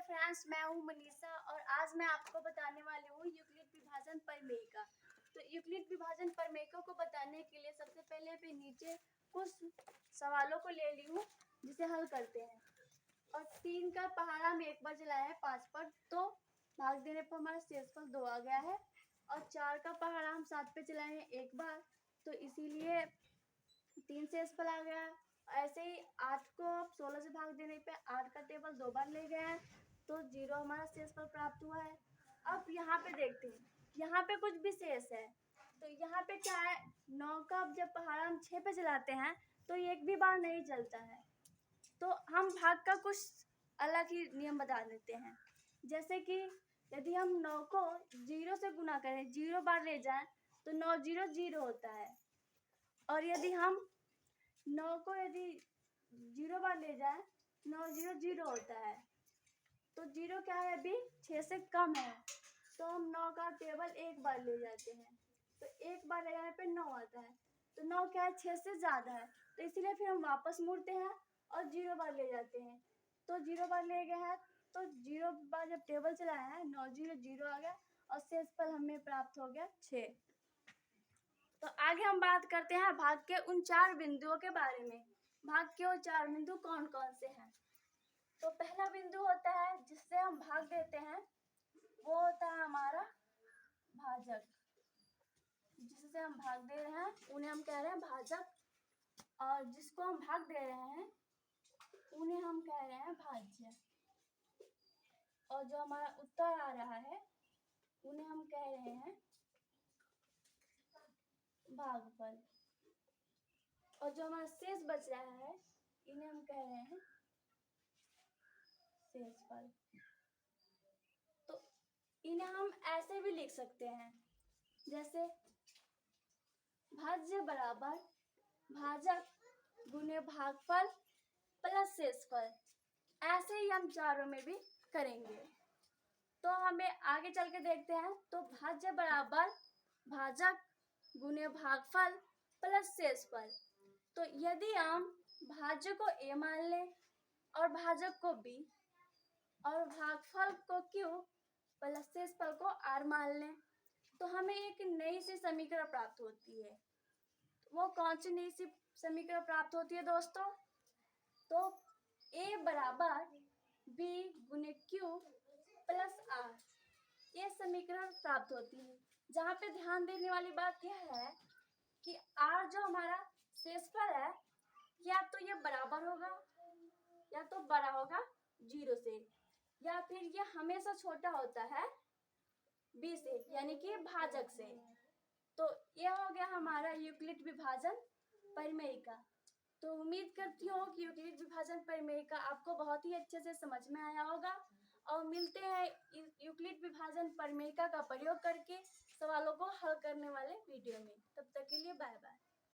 Friends, मैं हूं मनीषा और आज मैं आपको बताने वाली हूं यूक्लिड विभाजन प्रमेय का। तो यूक्लिड विभाजन प्रमेय को बताने के लिए सबसे पहले मैं नीचे कुछ सवालों को ले ली हूँ जिसे हल करते हैं। और 3 का पहाड़ा हम एक बार चलाया है 5 पर, तो भाग देने पर हमारा शेषफल 2 आ गया है। और 4 का पहाड़ा हम 7 पे चलाए हैं एक बार, तो इसीलिए 3 शेषफल आ गया। ऐसे ही 8 को 16 से भाग देने पे 8 का टेबल 2 बार ले गए हैं, तो 0 हमारा शेषफल प्राप्त हुआ है। अब यहाँ पे देखते हैं, यहाँ पे कुछ भी शेष है। तो यहाँ पे क्या है, 9 का जब पहाड़ा हम 6 पे चलाते हैं तो एक भी बार नहीं चलता है। तो हम भाग का कुछ अलग ही नियम बता देते हैं। जैसे कि यदि हम 9 को 0 से गुना करें, 0 बार ले जाएं, तो 9 0 0 होता है। और यदि हम 9 को यदि 0 बार ले जाए, 9 0 0 होता है। तो 0 क्या है, अभी 6 से कम है, तो हम 9 का टेबल एक बार ले जाते हैं, तो एक बार ले जाने पे 9 आता है। तो 9 क्या है, 6 से ज़्यादा है, तो इसीलिए फिर हम वापस मुड़ते हैं और 0 बार ले जाते हैं। तो 0 बार ले गए हैं, तो 0 बार जब टेबल चलाया है 9 0 0 आ गया और शेषफल हमें प्राप्त हो गया 6। तो आगे हम बात करते हैं भाग के उन 4 बिंदुओं के बारे में। भाग के वो 4 बिंदु कौन कौन से हैं? तो पहला बिंदु होता है जिससे हम भाग देते हैं, वो होता है हमारा भाजक। जिससे हम भाग दे रहे हैं उन्हें हम कह रहे हैं भाजक, और जिसको हम भाग दे रहे हैं उन्हें हम कह रहे हैं भाज्य। और जो हमारा उत्तर आ रहा है उन्हें हम कह रहे हैं भागफल। और जो हमारा शेष बच रहा है इन्हें हम कह रहे हैं शेषफल। तो इन्हें हम ऐसे भी लिख सकते हैं, जैसे भाज्य बराबर भाजक गुने भागफल प्लस शेषफल। ऐसे ही हम चारों में भी करेंगे। तो हमें आगे चल के देखते हैं। तो भाज्य बराबर भाजक गुने भागफल प्लस शेषफल। तो यदि हम भाज्य को a मान लें और भाजक को b और भागफल को q प्लस शेषफल को r मान लें, तो हमें एक नई सी समीकरण प्राप्त होती है। वो कौन सी नई सी समीकरण प्राप्त होती है दोस्तों? तो a बराबर b गुने q प्लस r, ये समीकरण प्राप्त होती है। जहाँ पे ध्यान देने वाली बात यह है कि r जो हमारा शेषफल है, या तो ये बराबर होगा या तो बड़ा होगा 0 से, या फिर ये हमेशा छोटा होता है b से, यानी कि भाजक से। तो ये हो गया हमारा यूक्लिड विभाजन प्रमेय का। तो उम्मीद करती हूँ कि यूक्लिड विभाजन प्रमेय का आपको बहुत ही अच्छे से समझ में आया होगा। और मिलते हैं यूक्लिड विभाजन प्रमेय का प्रयोग करके सवालों को हल करने वाले वीडियो में। तब तक के लिए बाय बाय।